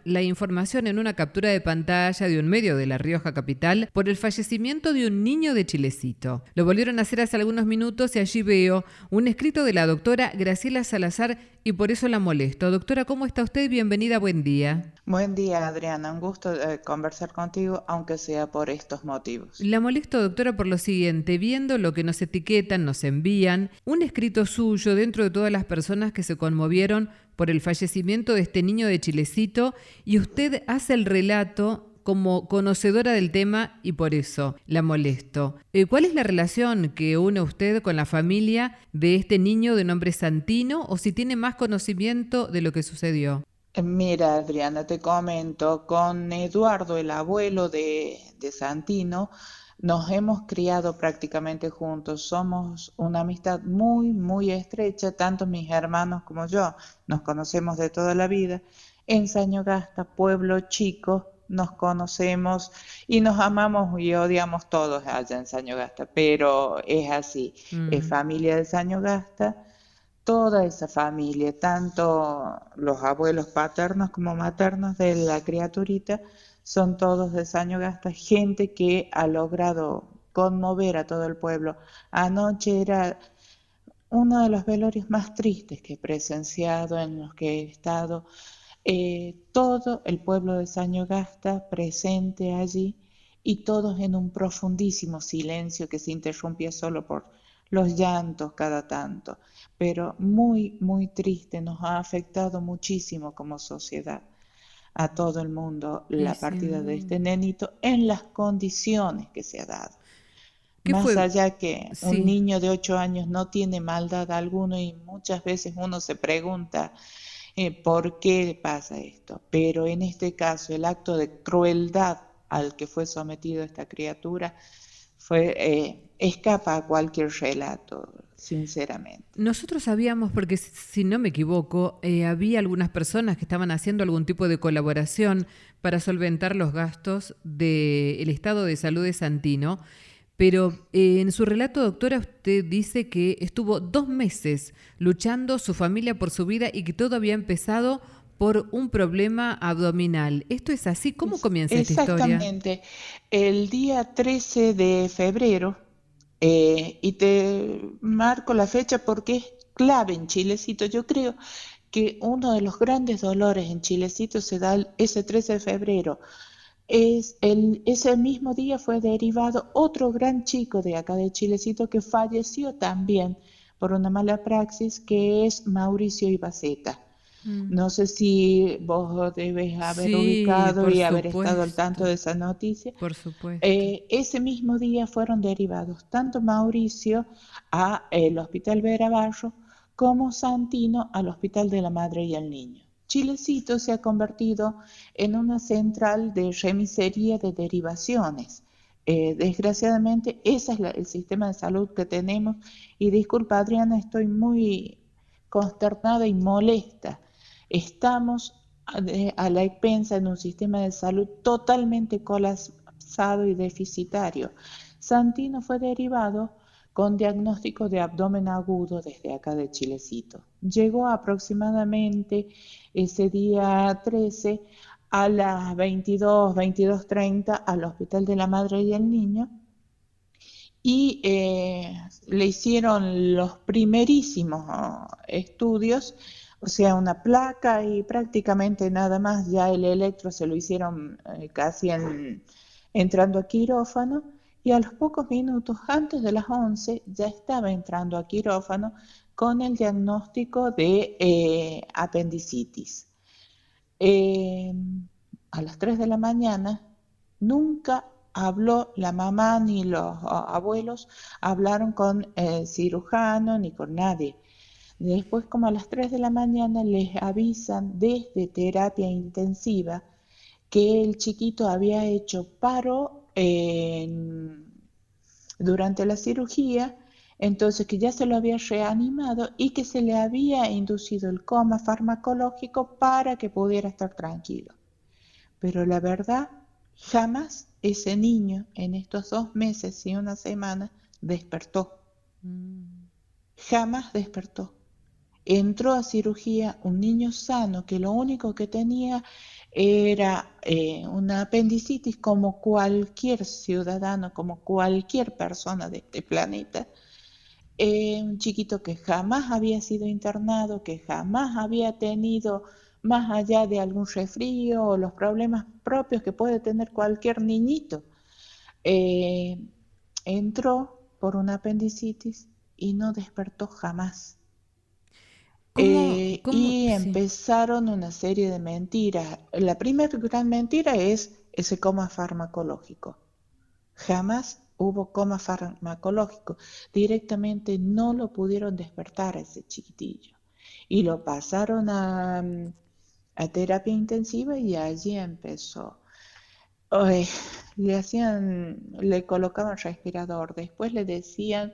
la información en una captura de pantalla de un medio de La Rioja capital por el fallecimiento de un niño de Chilecito. Lo volvieron a hacer hace algunos minutos y allí veo un escrito de la doctora Graciela Salazar y por eso la molesto. Doctora, ¿cómo está usted? Bienvenida, buen día. Buen día, Adriana. Un gusto conversar contigo, aunque sea por estos motivos. La molesto, doctora, por lo siguiente, viendo lo que nos etiquetan, nos envían, un escrito suyo dentro de todas las personas que se conmovieron por el fallecimiento de este niño de Chilecito, y usted hace el relato como conocedora del tema y por eso la molesto. ¿Cuál es la relación que une usted con la familia de este niño de nombre Santino, o si tiene más conocimiento de lo que sucedió? Mira, Adriana, te comento, con Eduardo, el abuelo de Santino, nos hemos criado prácticamente juntos. Somos una amistad muy, muy estrecha, tanto mis hermanos como yo. Nos conocemos de toda la vida. En Sañogasta, pueblo chico, nos conocemos y nos amamos y odiamos todos allá en Sañogasta, pero es así. Es Mm, familia de Sañogasta. Toda esa familia, tanto los abuelos paternos como maternos de la criaturita, son todos de Sañogasta, gente que ha logrado conmover a todo el pueblo. Anoche era uno de los velorios más tristes que he presenciado, en los que he estado. Todo el pueblo de Sañogasta presente allí y todos en un profundísimo silencio que se interrumpía solo por los llantos cada tanto, pero muy, muy triste, nos ha afectado muchísimo como sociedad a todo el mundo y la sin partida de duda. este nenito en las condiciones que se ha dado. ¿Qué Más fue? allá que un Sí. niño de 8 años no tiene maldad alguna y muchas veces uno se pregunta por qué pasa esto. Pero en este caso, el acto de crueldad al que fue sometido esta criatura escapa a cualquier relato, sinceramente. Nosotros sabíamos, porque si no me equivoco, había algunas personas que estaban haciendo algún tipo de colaboración para solventar los gastos del estado de salud de Santino, pero en su relato, doctora, usted dice que estuvo 2 meses luchando su familia por su vida y que todo había empezado por un problema abdominal. ¿Esto es así? ¿Cómo comienza esta historia? Exactamente, el día 13 de febrero, y te marco la fecha porque es clave en Chilecito. Yo creo que uno de los grandes dolores en Chilecito se da ese 13 de febrero. Ese mismo día fue derivado otro gran chico de acá de Chilecito que falleció también por una mala praxis, que es Mauricio Ibaceta. Mm. No sé si vos debes haber Sí, ubicado por y haber estado al tanto supuesto, de esa noticia. por supuesto. Ese mismo día fueron derivados tanto Mauricio a el Hospital Vera Barro como Santino al Hospital de la Madre y el Niño. Chilecito se ha convertido en una central de remisería de derivaciones. Desgraciadamente, ese es el sistema de salud que tenemos. Y disculpa, Adriana, estoy muy consternada y molesta. Estamos a la expensa en un sistema de salud totalmente colapsado y deficitario. Santino fue derivado con diagnóstico de abdomen agudo desde acá de Chilecito. Llegó aproximadamente ese día 13 a las 22, 22:30 al Hospital de la Madre y el Niño y le hicieron los primerísimos estudios, o sea, una placa y prácticamente nada más. Ya el electro se lo hicieron casi entrando a quirófano, y a los pocos minutos, antes de las 11, ya estaba entrando a quirófano con el diagnóstico de apendicitis. Eh, a las 3 de la mañana nunca habló la mamá ni los abuelos, hablaron con el cirujano ni con nadie. Después, como a las 3 de la mañana, les avisan desde terapia intensiva que el chiquito había hecho paro durante la cirugía, entonces que ya se lo había reanimado y que se le había inducido el coma farmacológico para que pudiera estar tranquilo. Pero la verdad, jamás ese niño en estos 2 meses y una semana despertó. Mm. Jamás despertó. Entró a cirugía un niño sano que lo único que tenía Era una apendicitis como cualquier ciudadano, como cualquier persona de este planeta. Un chiquito que jamás había sido internado, que jamás había tenido más allá de algún resfrío o los problemas propios que puede tener cualquier niñito. Eh, Entró por una apendicitis y no despertó jamás. ¿Cómo? Y Sí. empezaron una serie de mentiras. La primera gran mentira es ese coma farmacológico. Jamás hubo coma farmacológico. Directamente no lo pudieron despertar a ese chiquitillo. Y lo pasaron a terapia intensiva y allí empezó. Ay, le colocaban respirador, después le decían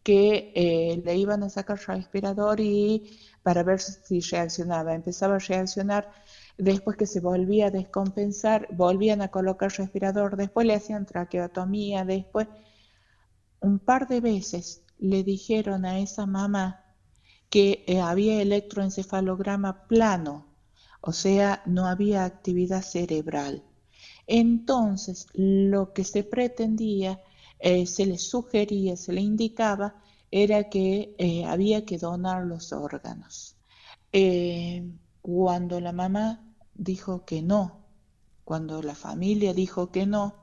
que le iban a sacar respirador y para ver si reaccionaba. Empezaba a reaccionar, después que se volvía a descompensar, volvían a colocar respirador, después le hacían traqueotomía, después un par de veces le dijeron a esa mamá que había electroencefalograma plano, o sea, no había actividad cerebral. Entonces, lo que se pretendía, se le sugería, se le indicaba, era que había que donar los órganos. Cuando la mamá dijo que no, cuando la familia dijo que no,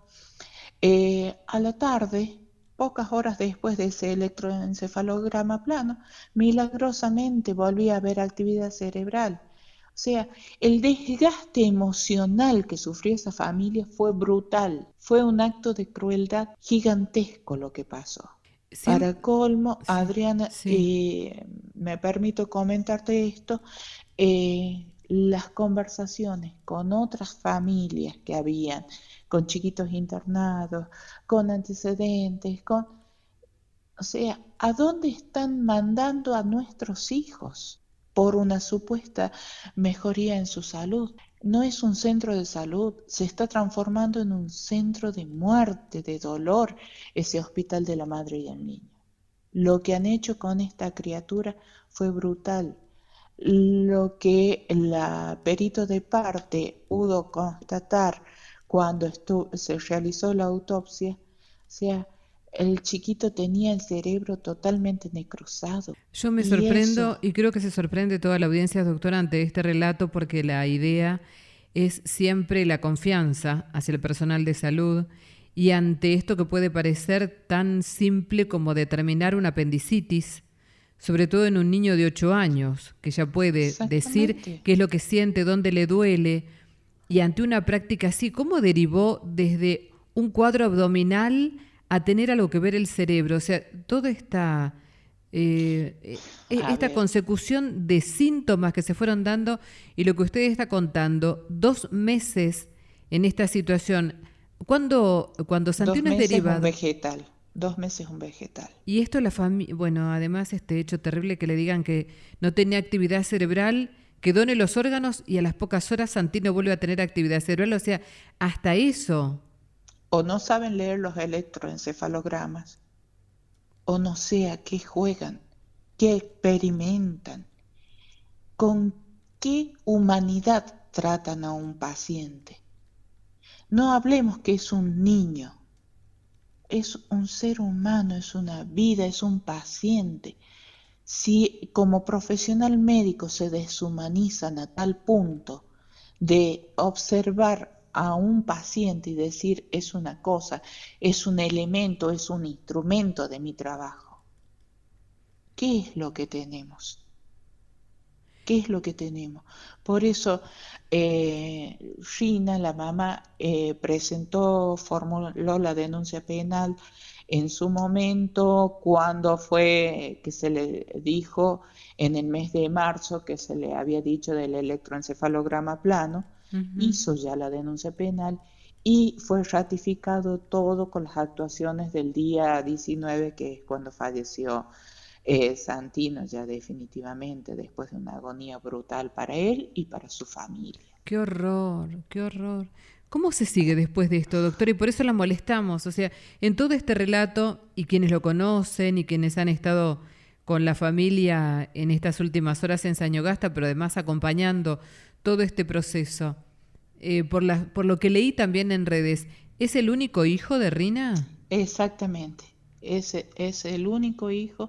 a la tarde, pocas horas después de ese electroencefalograma plano, milagrosamente volvía a haber actividad cerebral. O sea, el desgaste emocional que sufrió esa familia fue brutal, fue un acto de crueldad gigantesco lo que pasó. Siempre, Para colmo, sí, Adriana, sí. me permito comentarte esto, las conversaciones con otras familias que habían, con chiquitos internados, con antecedentes, o sea, ¿a dónde están mandando a nuestros hijos por una supuesta mejoría en su salud? No es un centro de salud, se está transformando en un centro de muerte, de dolor, ese hospital de la madre y el niño. Lo que han hecho con esta criatura fue brutal. Lo que la perito de parte pudo constatar cuando se realizó la autopsia, o sea, el chiquito tenía el cerebro totalmente necrosado. Yo me Y eso, sorprendo y creo que se sorprende toda la audiencia, doctora, ante este relato porque la idea es siempre la confianza hacia el personal de salud y ante esto que puede parecer tan simple como determinar una apendicitis, sobre todo en un niño de 8 años, que ya puede decir exactamente. qué es lo que siente, dónde le duele, y ante una práctica así, ¿cómo derivó desde un cuadro abdominal a tener algo que ver el cerebro? O sea, toda A esta ver, consecución de síntomas que se fueron dando y lo que usted está contando, 2 meses en esta situación, cuando dos Santino es meses un derivado, vegetal, 2 meses un vegetal. y esto la familia, bueno, además este hecho terrible que le digan que no tenía actividad cerebral, que done los órganos y a las pocas horas Santino vuelve a tener actividad cerebral, o sea, hasta eso. O no saben leer los electroencefalogramas, o no sé a qué juegan, qué experimentan, con qué humanidad tratan a un paciente. No hablemos que es un niño, es un ser humano, es una vida, es un paciente. Si como profesional médico se deshumanizan a tal punto de observar a un paciente y decir es una cosa, es un elemento, es un instrumento de mi trabajo, ¿qué es lo que tenemos? ¿Qué es lo que tenemos? Por eso Gina, la mamá, formuló la denuncia penal en su momento cuando fue que se le dijo en el mes de marzo que se le había dicho del electroencefalograma plano, Ujú. hizo ya la denuncia penal y fue ratificado todo con las actuaciones del día 19, que es cuando falleció Santino ya definitivamente después de una agonía brutal para él y para su familia. Qué horror, qué horror. ¿Cómo se sigue después de esto, doctor? Y por eso la molestamos. O sea, en todo este relato, y quienes lo conocen y quienes han estado con la familia en estas últimas horas en Sañogasta, pero además acompañando todo este proceso, por lo que leí también en redes, ¿es el único hijo de Rina? Exactamente, ese es el único hijo,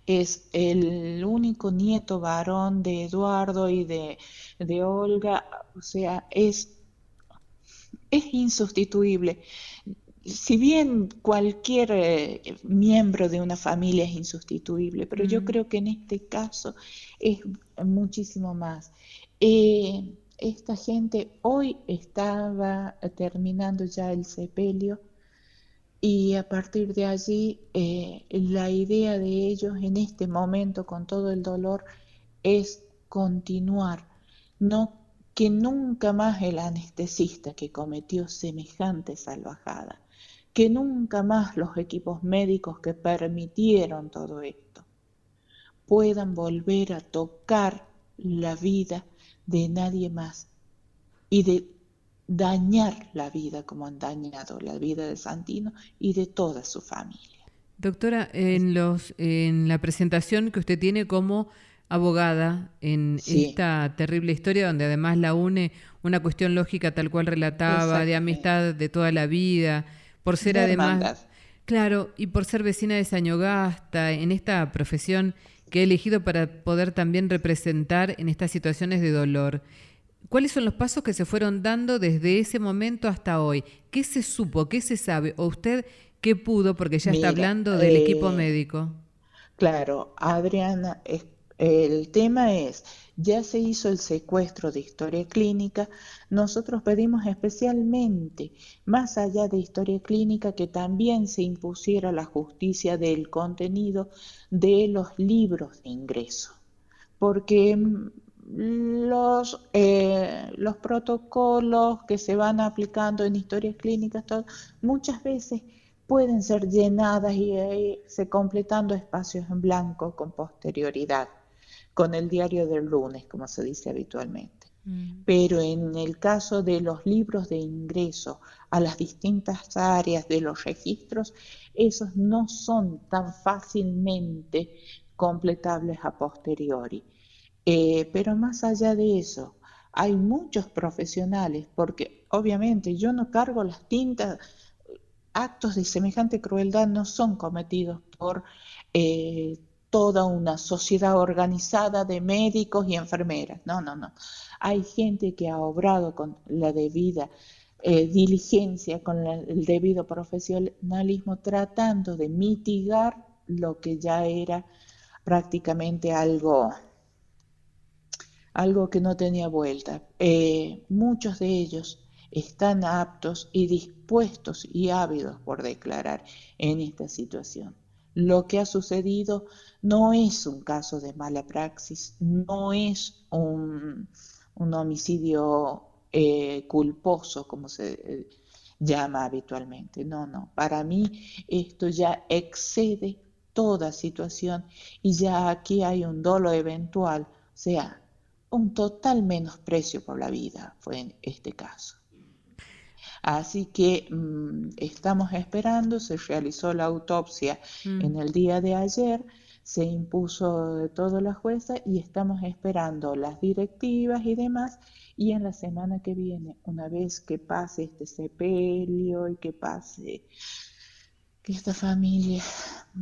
es el único nieto varón de Eduardo y de Olga, o sea, es insustituible. Si bien cualquier miembro de una familia es insustituible, pero yo Mm. creo que en este caso es muchísimo más. Esta gente hoy estaba terminando ya el sepelio y a partir de allí la idea de ellos en este momento con todo el dolor es continuar, no que nunca más el anestesista que cometió semejante salvajada, que nunca más los equipos médicos que permitieron todo esto puedan volver a tocar la vida de nadie más y de dañar la vida como han dañado la vida de Santino y de toda su familia. Doctora, Es- en la presentación que usted tiene como abogada en Sí, esta terrible historia, donde además la une una cuestión lógica tal cual relataba, de exactamente. amistad de toda la vida, por ser De además, hermandad. claro, y por ser vecina de Sañogasta, en esta profesión que he elegido para poder también representar en estas situaciones de dolor. ¿Cuáles son los pasos que se fueron dando desde ese momento hasta hoy? ¿Qué se supo? ¿Qué se sabe? ¿O usted qué pudo? Porque ya está Mira, hablando del equipo médico. claro, Adriana, el tema es, ya se hizo el secuestro de historia clínica, nosotros pedimos especialmente, más allá de historia clínica, que también se impusiera la justicia del contenido de los libros de ingreso, porque los protocolos que se van aplicando en historias clínicas muchas veces pueden ser llenadas y se completando espacios en blanco con posterioridad, con el diario del lunes, como se dice habitualmente. Mm. Pero en el caso de los libros de ingreso a las distintas áreas de los registros, esos no son tan fácilmente completables a posteriori. Pero más allá de eso, hay muchos profesionales, porque obviamente yo no cargo las tintas, actos de semejante crueldad no son cometidos por eh, toda una sociedad organizada de médicos y enfermeras. No, no, no. Hay gente que ha obrado con la debida diligencia, con el debido profesionalismo, tratando de mitigar lo que ya era prácticamente algo que no tenía vuelta. Muchos de ellos están aptos y dispuestos y ávidos por declarar en esta situación. Lo que ha sucedido no es un caso de mala praxis, no es un homicidio culposo, como se llama habitualmente. No, no. Para mí esto ya excede toda situación y ya aquí hay un dolo eventual, o sea, un total menosprecio por la vida fue en este caso. Así que estamos esperando, se realizó la autopsia en Mm. el día de ayer, se impuso de todo la jueza y estamos esperando las directivas y demás. Y en la semana que viene, una vez que pase este sepelio y que pase que esta familia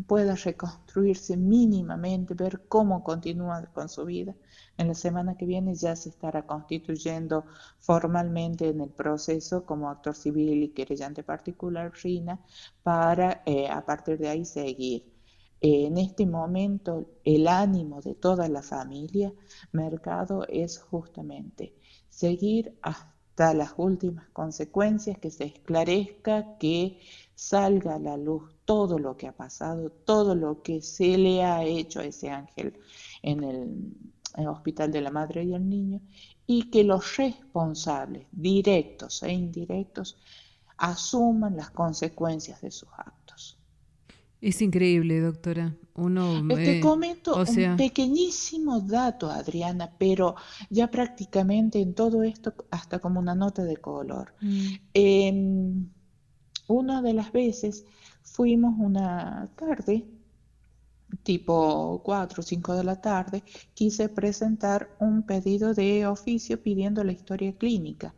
pueda reconstruirse mínimamente, ver cómo continúa con su vida. En la semana que viene ya se estará constituyendo formalmente en el proceso como actor civil y querellante particular Rina para a partir de ahí seguir. En este momento el ánimo de toda la familia Mercado es justamente seguir hasta las últimas consecuencias, que se esclarezca, que salga a la luz todo lo que ha pasado, todo lo que se le ha hecho a ese ángel en el Hospital de la Madre y el Niño, y que los responsables, directos e indirectos, asuman las consecuencias de sus actos. Es increíble, doctora. Te comento O un sea, pequeñísimo dato, Adriana, pero ya prácticamente en todo esto hasta como una nota de color. mm, En una de las veces fuimos una tarde, tipo 4 o 5 de la tarde, quise presentar un pedido de oficio pidiendo la historia clínica.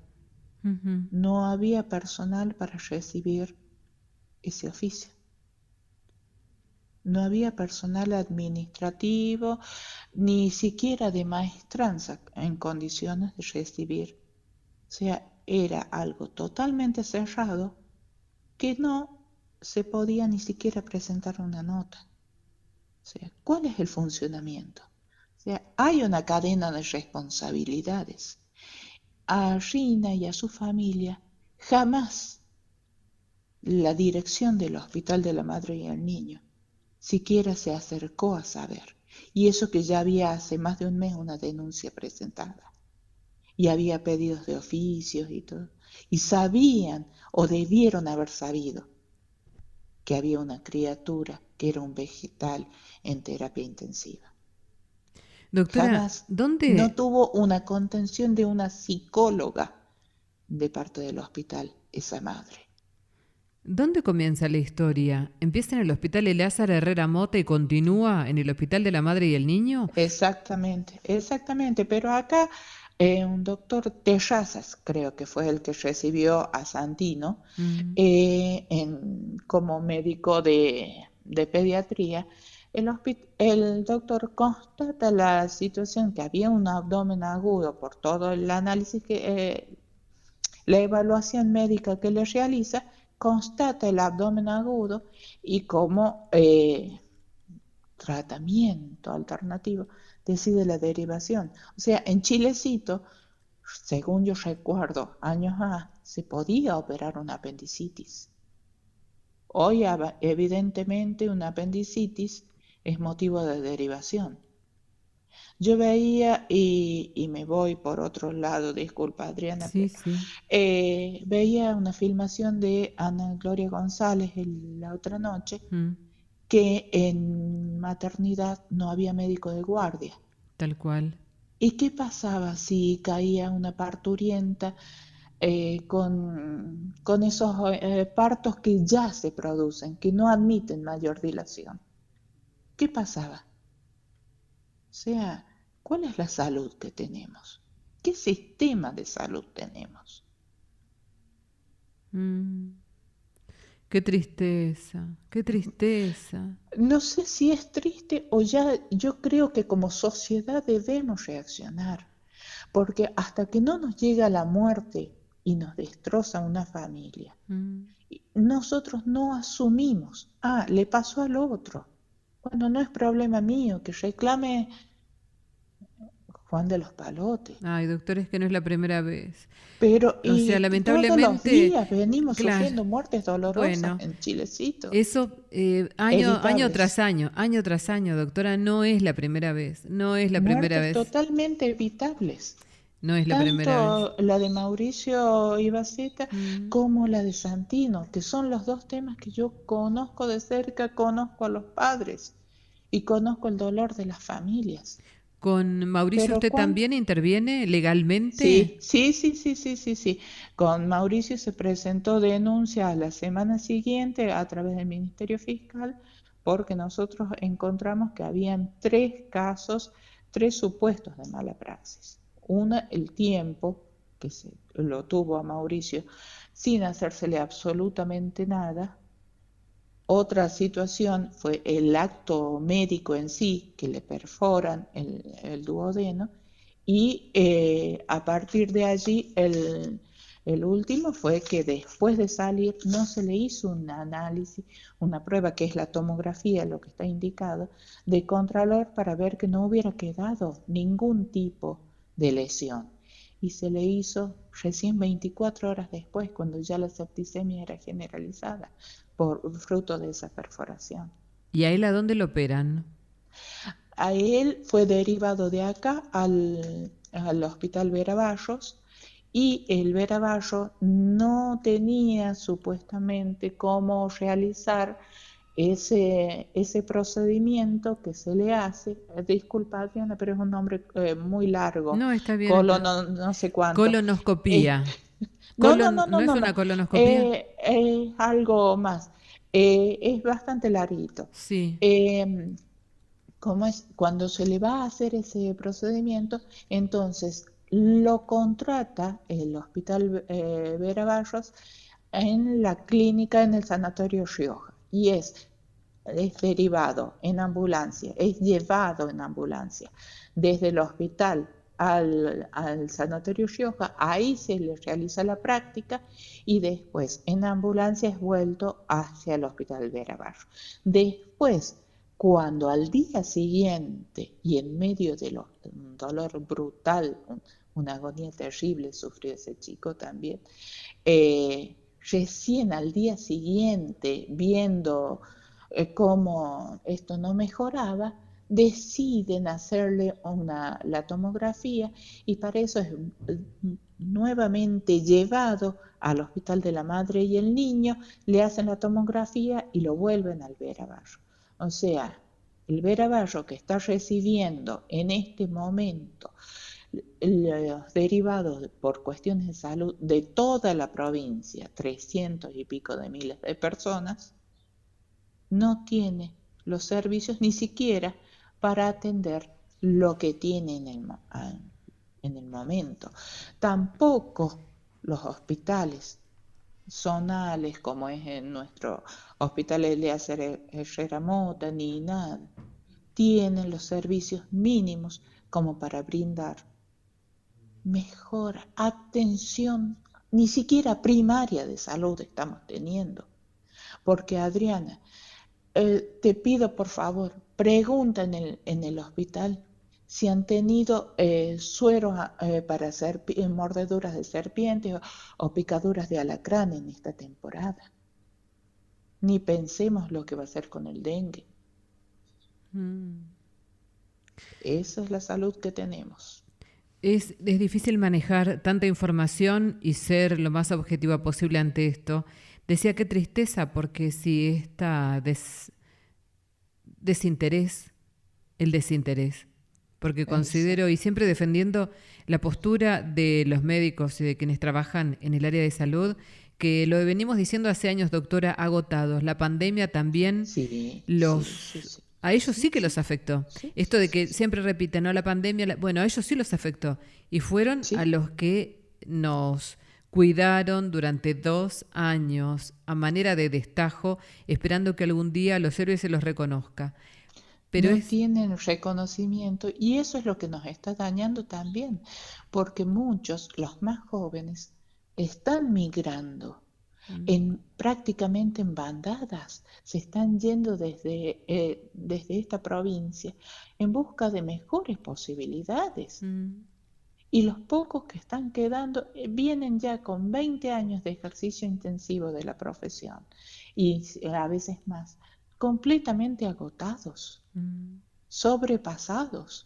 Ujú. No había personal para recibir ese oficio. No había personal administrativo, ni siquiera de maestranza en condiciones de recibir. O sea, era algo totalmente cerrado que no se podía ni siquiera presentar una nota. O sea, ¿cuál es el funcionamiento? O sea, hay una cadena de responsabilidades. A Rina y a su familia jamás la dirección del Hospital de la Madre y el Niño siquiera se acercó a saber. Y eso que ya había hace más de un mes una denuncia presentada. Y había pedidos de oficios y todo. Y sabían, o debieron haber sabido, que había una criatura que era un vegetal en terapia intensiva. Doctora, Jamás no ¿dónde, tuvo una contención de una psicóloga de parte del hospital, esa madre. dónde comienza la historia? ¿Empieza en el Hospital Elázar Herrera Mota y continúa en el Hospital de la Madre y el Niño? Exactamente, exactamente. Pero acá un doctor Terrazas, creo que fue el que recibió a Santino Mm. como médico de pediatría. El doctor constata la situación que había un abdomen agudo por todo el análisis la evaluación médica que le realiza, constata el abdomen agudo y como tratamiento alternativo decide la derivación. O sea, en Chilecito, según yo recuerdo, años A, se podía operar una apendicitis. Hoy, evidentemente, una apendicitis es motivo de derivación. Yo veía, y me voy por otro lado, disculpa Adriana, Sí, pero sí. veía una filmación de Ana Gloria González la otra noche, Mm. que en maternidad no había médico de guardia. Tal cual. ¿Y qué pasaba si caía una parturienta con esos partos que ya se producen, que no admiten mayor dilación? ¿Qué pasaba? O sea, ¿cuál es la salud que tenemos? ¿Qué sistema de salud tenemos? Mm. Qué tristeza, qué tristeza. No sé si es triste o ya yo creo que como sociedad debemos reaccionar, porque hasta que no nos llega la muerte y nos destroza una familia, Mm. nosotros no asumimos, le pasó al otro. Bueno, no es problema mío que reclame Juan de los Palotes. Ay, doctor, es que no es la primera vez. Pero, O sea, y todos los lamentablemente, días venimos claro, sufriendo muertes dolorosas bueno, en Chilecito, eso evitables. año tras año, doctora, no es la primera vez, no es la primera Muertes vez, totalmente evitables. no es la primera vez. Tanto la de Mauricio Ibaceta Mm. como la de Santino, que son los dos temas que yo conozco de cerca, conozco a los padres y conozco el dolor de las familias. ¿Con Mauricio Pero usted cuando... también interviene legalmente? Sí, sí, sí, sí, sí, sí, sí. Con Mauricio se presentó denuncia a la semana siguiente a través del Ministerio Fiscal porque nosotros encontramos que habían tres casos, tres supuestos de mala praxis. Una, el tiempo que se lo tuvo a Mauricio sin hacérsele absolutamente nada. Otra situación fue el acto médico en sí, que le perforan el duodeno, y a partir de allí el último fue que después de salir no se le hizo un análisis, una prueba que es la tomografía, lo que está indicado, de contralor para ver que no hubiera quedado ningún tipo de lesión. Y se le hizo recién 24 horas después, cuando ya la septicemia era generalizada por fruto de esa perforación. ¿Y a él a dónde lo operan? A él fue derivado de acá al Hospital Vera Barros y el Vera Barros no tenía supuestamente cómo realizar ese procedimiento que se le hace. Disculpa, Adriana, pero es un nombre muy largo, No, está bien, colo está. no, no sé cuánto. Eh, Colonoscopía. no, no, no, no, ¿No es no, una no. colonoscopía? Algo más. Es bastante larguito. Sí. Eh, ¿Cómo es? Cuando se le va a hacer ese procedimiento, entonces lo contrata el Hospital Vera Barros en la clínica en el Sanatorio Rioja y es derivado en ambulancia, es llevado en ambulancia desde el hospital al Sanatorio Rioja, ahí se le realiza la práctica y después en ambulancia es vuelto hacia el Hospital Vera Barros. Después, cuando al día siguiente y en medio de un dolor brutal, una agonía terrible sufrió ese chico también, recién al día siguiente, viendo cómo esto no mejoraba, deciden hacerle la tomografía y para eso es nuevamente llevado al Hospital de la Madre y el Niño, le hacen la tomografía y lo vuelven al Vera Barro. O sea, el Vera Barro que está recibiendo en este momento los derivados por cuestiones de salud de toda la provincia, 300 y pico de miles de personas, no tiene los servicios ni siquiera para atender lo que tiene en el momento. Tampoco los hospitales zonales, como es en nuestro hospital Elías Herrera Mota, ni nada, tienen los servicios mínimos como para brindar mejor atención, ni siquiera primaria de salud estamos teniendo. Porque Adriana, te pido por favor, pregunta en el hospital si han tenido sueros para hacer mordeduras de serpientes o picaduras de alacrán en esta temporada. Ni pensemos lo que va a hacer con el dengue. Esa es la salud que tenemos. Es difícil manejar tanta información y ser lo más objetiva posible ante esto. Decía qué tristeza, porque si esta desinterés, el desinterés, porque considero, y siempre defendiendo la postura de los médicos y de quienes trabajan en el área de salud, que lo venimos diciendo hace años, doctora, agotados. La pandemia también sí. A ellos sí que los afectó. Esto de que siempre repiten, ¿no? La pandemia, bueno, a ellos sí los afectó. Y fueron a los que nos cuidaron durante 2 años a manera de destajo, esperando que algún día los héroes se los reconozca. Pero no tienen reconocimiento y eso es lo que nos está dañando también, porque muchos, los más jóvenes, están migrando prácticamente en bandadas, se están yendo desde esta provincia en busca de mejores posibilidades. Y los pocos que están quedando vienen ya con 20 años de ejercicio intensivo de la profesión y a veces más, completamente agotados, sobrepasados.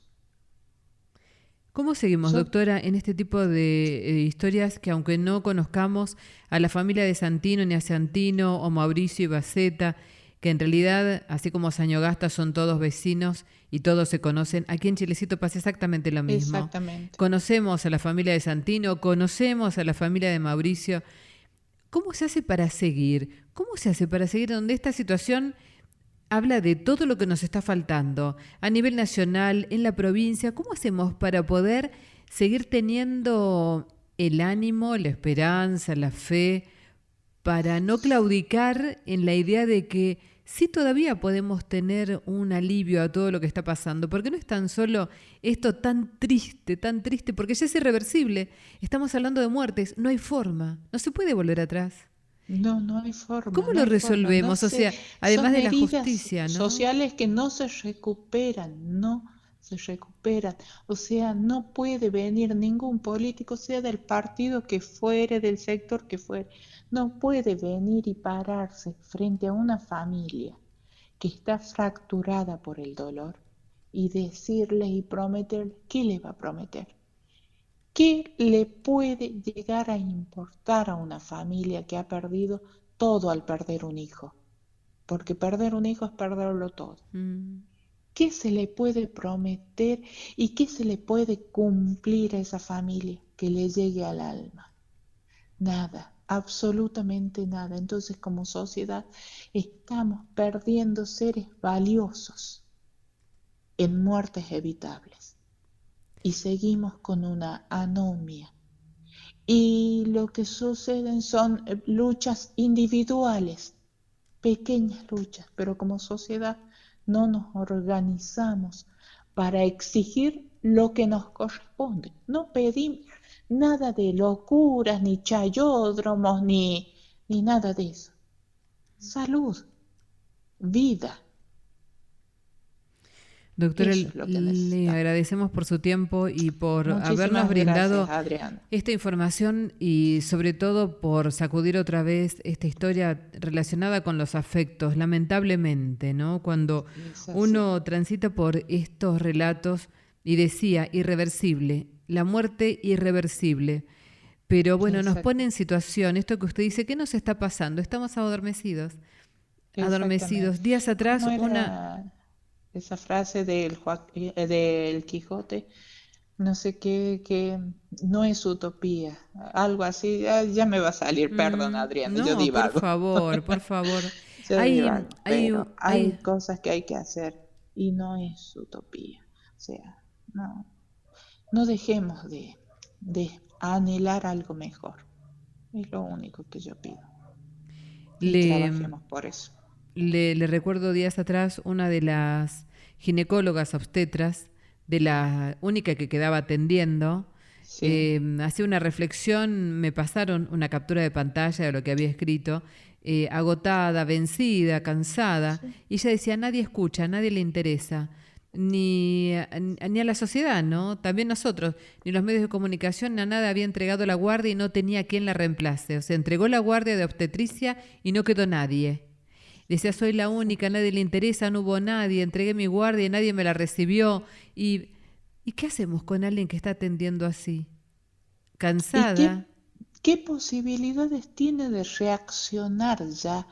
¿Cómo seguimos, doctora, en este tipo de historias que aunque no conozcamos a la familia de Santino, ni a Santino o Mauricio y Baceta, que en realidad, así como Sañogasta, son todos vecinos y todos se conocen, aquí en Chilecito pasa exactamente lo mismo. Exactamente. Conocemos a la familia de Santino, conocemos a la familia de Mauricio. ¿Cómo se hace para seguir? ¿Cómo se hace para seguir donde esta situación habla de todo lo que nos está faltando a nivel nacional, en la provincia? ¿Cómo hacemos para poder seguir teniendo el ánimo, la esperanza, la fe, para no claudicar en la idea de que sí todavía podemos tener un alivio a todo lo que está pasando? Porque no es tan solo esto tan triste, porque ya es irreversible. Estamos hablando de muertes, no hay forma, no se puede volver atrás. No hay forma. ¿Cómo lo resolvemos? No o sea, además de la justicia, ¿no? Sociales que no se recuperan. O sea, no puede venir ningún político, sea del partido que fuere, del sector que fuere, no puede venir y pararse frente a una familia que está fracturada por el dolor y decirle y prometerle, ¿qué le va a prometer? ¿Qué le puede llegar a importar a una familia que ha perdido todo al perder un hijo? Porque perder un hijo es perderlo todo. ¿Qué se le puede prometer y qué se le puede cumplir a esa familia que le llegue al alma? Nada, absolutamente nada. Entonces, como sociedad, estamos perdiendo seres valiosos en muertes evitables. y seguimos con una anomia. Y lo que suceden son luchas individuales, pequeñas luchas, pero como sociedad no nos organizamos para exigir lo que nos corresponde. No pedimos nada de locuras, ni chayódromos, ni nada de eso. Salud, vida, Doctora, eso es lo que le necesitamos. agradecemos por su tiempo y por habernos Muchísimas gracias, brindado Adriana. esta información y sobre todo por sacudir otra vez esta historia relacionada con los afectos, lamentablemente, ¿no? Cuando Es así. uno transita por estos relatos y decía irreversible, la muerte irreversible. Pero bueno, nos pone Exacto. en situación, esto que usted dice, ¿qué nos está pasando? Estamos adormecidos, Exactamente. adormecidos. Días ¿Cómo atrás, una... era esa frase del Quijote? No sé qué, que no es utopía, algo así, ya me va a salir, perdón Adriana, yo No, por divago, favor, por favor. yo divago, Hay, pero hay hay, cosas que hay que hacer y no es utopía, o sea, no, no dejemos de anhelar algo mejor, es lo único que yo pido y le, trabajemos por eso. le recuerdo días atrás una de las ginecólogas obstetras, de la única que quedaba atendiendo, Sí, hacía una reflexión, me pasaron una captura de pantalla de lo que había escrito, agotada, vencida, cansada, sí, y ella decía, nadie escucha, a nadie le interesa, ni a la sociedad, ¿no? También nosotros, ni los medios de comunicación, a nada había entregado la guardia y no tenía quien la reemplace. O sea, entregó la guardia de obstetricia y no quedó nadie. Decía, soy la única, a nadie le interesa, no hubo nadie, entregué mi guardia y nadie me la recibió. ¿Y qué hacemos con alguien que está atendiendo así? ¿y Cansada. qué posibilidades tiene de reaccionar ya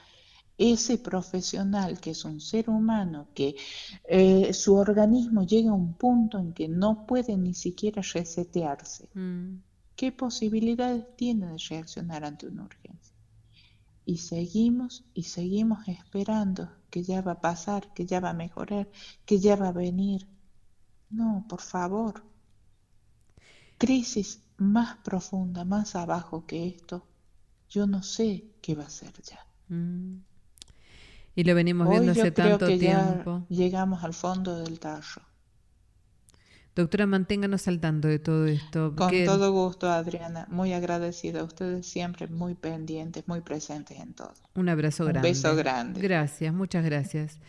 ese profesional que es un ser humano, que su organismo llega a un punto en que no puede ni siquiera resetearse? Mm. ¿Qué posibilidades tiene de reaccionar ante una urgencia? Y seguimos esperando que ya va a pasar, que ya va a mejorar, que ya va a venir. No, por favor. Crisis más profunda, más abajo que esto, yo no sé qué va a ser ya. Mm. Y lo venimos viendo Hoy hace yo creo tanto que ya tiempo. llegamos al fondo del tarro. Doctora, manténganos al tanto de todo esto. Con Que todo gusto, Adriana, muy agradecida. Ustedes siempre muy pendientes, muy presentes en todo. un abrazo Un beso grande. grande. Gracias, muchas gracias.